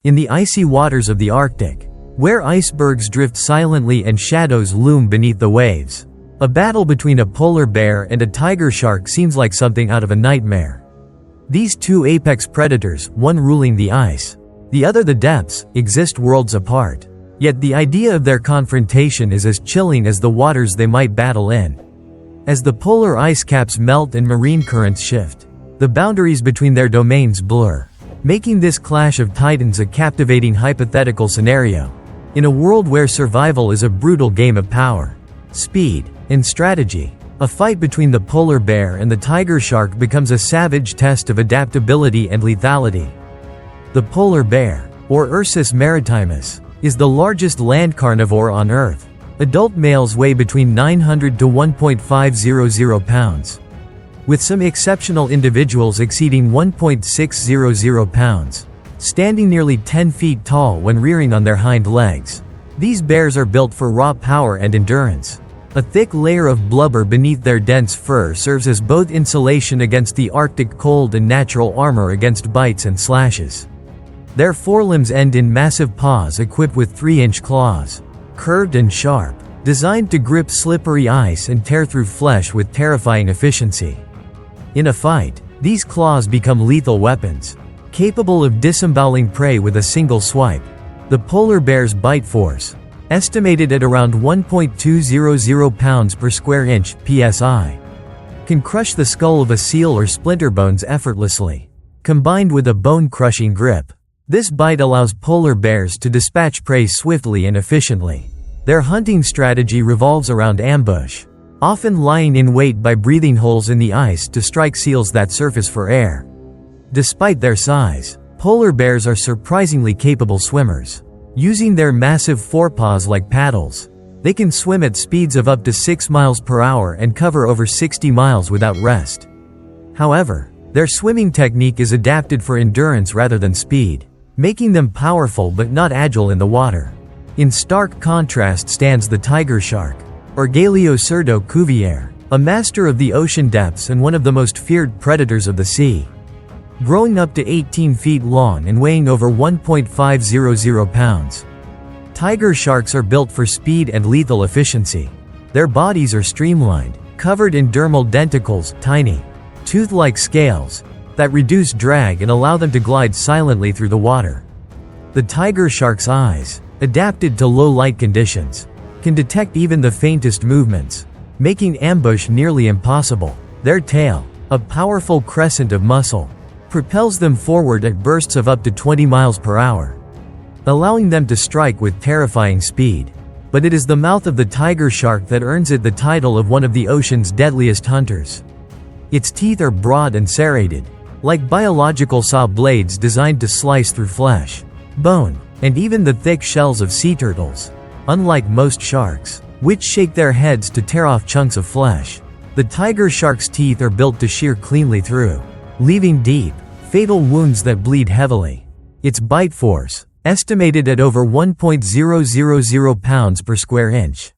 In the icy waters of the Arctic, where icebergs drift silently and shadows loom beneath the waves, a battle between a polar bear and a tiger shark seems like something out of a nightmare. These two apex predators, one ruling the ice, the other the depths, exist worlds apart. Yet the idea of their confrontation is as chilling as the waters they might battle in. As the polar ice caps melt and marine currents shift, the boundaries between their domains blur, making this clash of titans a captivating hypothetical scenario. In a world where survival is a brutal game of power, speed, and strategy, a fight between the polar bear and the tiger shark becomes a savage test of adaptability and lethality. The polar bear, or Ursus maritimus, is the largest land carnivore on Earth. Adult males weigh between 900 to 1.500 pounds, with some exceptional individuals exceeding 1.600 pounds, standing nearly 10 feet tall when rearing on their hind legs. These bears are built for raw power and endurance. A thick layer of blubber beneath their dense fur serves as both insulation against the Arctic cold and natural armor against bites and slashes. Their forelimbs end in massive paws equipped with 3-inch claws, curved and sharp, designed to grip slippery ice and tear through flesh with terrifying efficiency. In a fight, these claws become lethal weapons, capable of disemboweling prey with a single swipe. The polar bear's bite force, estimated at around 1.200 pounds per square inch (psi), can crush the skull of a seal or splinter bones effortlessly. Combined with a bone-crushing grip, this bite allows polar bears to dispatch prey swiftly and efficiently. Their hunting strategy revolves around ambush, often lying in wait by breathing holes in the ice to strike seals that surface for air. Despite their size, polar bears are surprisingly capable swimmers. Using their massive forepaws like paddles, they can swim at speeds of up to 6 miles per hour and cover over 60 miles without rest. However, their swimming technique is adapted for endurance rather than speed, making them powerful but not agile in the water. In stark contrast stands the tiger shark, or Galeocerdo cuvier, a master of the ocean depths and one of the most feared predators of the sea. Growing up to 18 feet long and weighing over 1.500 pounds, tiger sharks are built for speed and lethal efficiency. Their bodies are streamlined, covered in dermal denticles, tiny, tooth-like scales, that reduce drag and allow them to glide silently through the water. The tiger shark's eyes, adapted to low light conditions, can detect even the faintest movements, making ambush nearly impossible. Their tail, a powerful crescent of muscle, propels them forward at bursts of up to 20 miles per hour, allowing them to strike with terrifying speed. But it is the mouth of the tiger shark that earns it the title of one of the ocean's deadliest hunters. Its teeth are broad and serrated, like biological saw blades designed to slice through flesh, bone, and even the thick shells of sea turtles. Unlike most sharks, which shake their heads to tear off chunks of flesh, the tiger shark's teeth are built to shear cleanly through, leaving deep, fatal wounds that bleed heavily. Its bite force, estimated at over 1.000 pounds per square inch,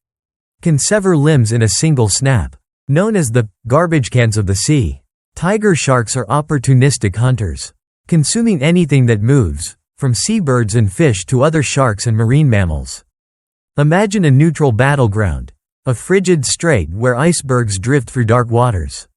can sever limbs in a single snap. Known as the garbage cans of the sea, tiger sharks are opportunistic hunters, consuming anything that moves, from seabirds and fish to other sharks and marine mammals. Imagine a neutral battleground, a frigid strait where icebergs drift through dark waters.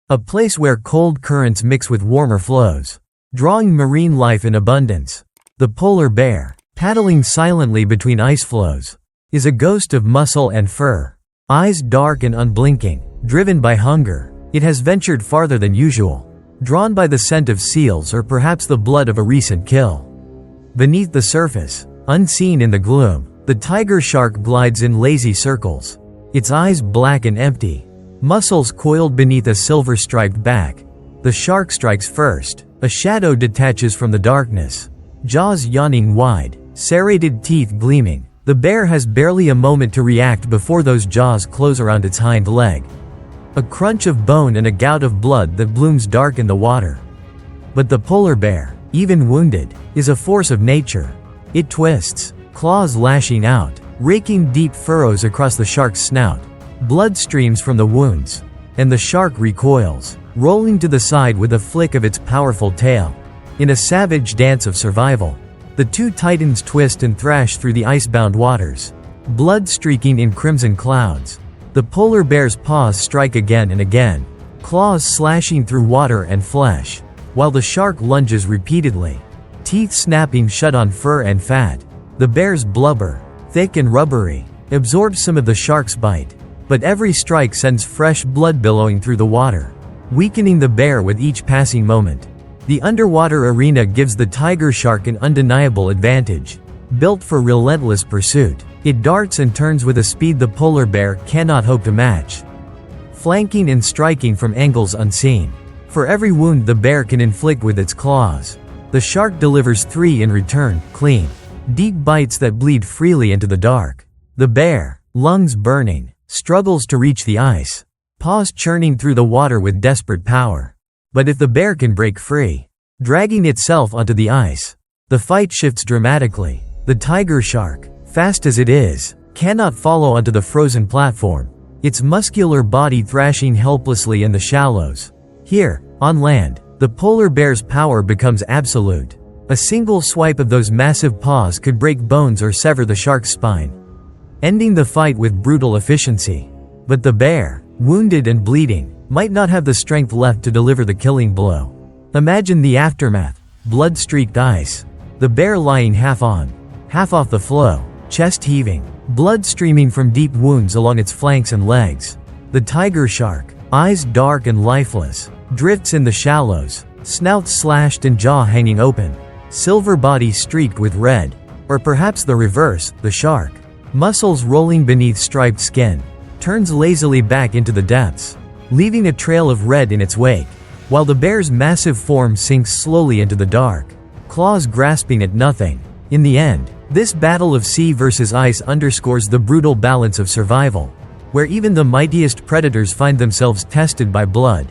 A place where cold currents mix with warmer flows, drawing marine life in abundance. The polar bear, paddling silently between ice flows, is a ghost of muscle and fur. Eyes dark and unblinking, driven by hunger, it has ventured farther than usual, drawn by the scent of seals or perhaps the blood of a recent kill. Beneath the surface, unseen in the gloom, the tiger shark glides in lazy circles, its eyes black and empty, muscles coiled beneath a silver-striped back. The shark strikes first. A shadow detaches from the darkness, jaws yawning wide, serrated teeth gleaming. The bear has barely a moment to react before those jaws close around its hind leg. A crunch of bone and a gout of blood that blooms dark in the water. But the polar bear, even wounded, is a force of nature. It twists, claws lashing out, raking deep furrows across the shark's snout. Blood streams from the wounds, and the shark recoils, rolling to the side with a flick of its powerful tail. In a savage dance of survival, The two titans twist and thrash through the icebound waters, blood streaking in crimson clouds. The polar bear's paws strike again and again, claws slashing through water and flesh, while the shark lunges repeatedly, teeth snapping shut on fur and fat. The bear's blubber, thick and rubbery, absorbs some of the shark's bite, but every strike sends fresh blood billowing through the water, weakening the bear with each passing moment. The underwater arena gives the tiger shark an undeniable advantage. Built for relentless pursuit, it darts and turns with a speed the polar bear cannot hope to match, flanking and striking from angles unseen. For every wound the bear can inflict with its claws, the shark delivers 3 in return, clean, deep bites that bleed freely into the dark. The bear, lungs burning, struggles to reach the ice, paws churning through the water with desperate power. But if the bear can break free, dragging itself onto the ice, the fight shifts dramatically. The tiger shark, fast as it is, cannot follow onto the frozen platform, its muscular body thrashing helplessly in the shallows. Here, on land, the polar bear's power becomes absolute. A single swipe of those massive paws could break bones or sever the shark's spine, ending the fight with brutal efficiency. But the bear, wounded and bleeding, might not have the strength left to deliver the killing blow. Imagine the aftermath: blood-streaked ice, the bear lying half on, half off the floe, chest heaving, blood streaming from deep wounds along its flanks and legs. The tiger shark, eyes dark and lifeless, drifts in the shallows, snout slashed and jaw hanging open, silver body streaked with red. Or perhaps the reverse: the shark, muscles rolling beneath striped skin, turns lazily back into the depths, leaving a trail of red in its wake, while the bear's massive form sinks slowly into the dark, claws grasping at nothing. In the end, this battle of sea versus ice underscores the brutal balance of survival, where even the mightiest predators find themselves tested by blood,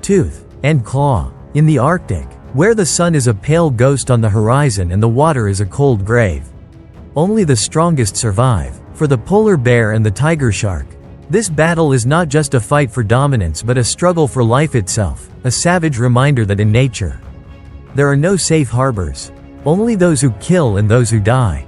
tooth, and claw. In the Arctic, where the sun is a pale ghost on the horizon and the water is a cold grave, only the strongest survive. For the polar bear and the tiger shark, this battle is not just a fight for dominance but a struggle for life itself, a savage reminder that in nature, there are no safe harbors, only those who kill and those who die.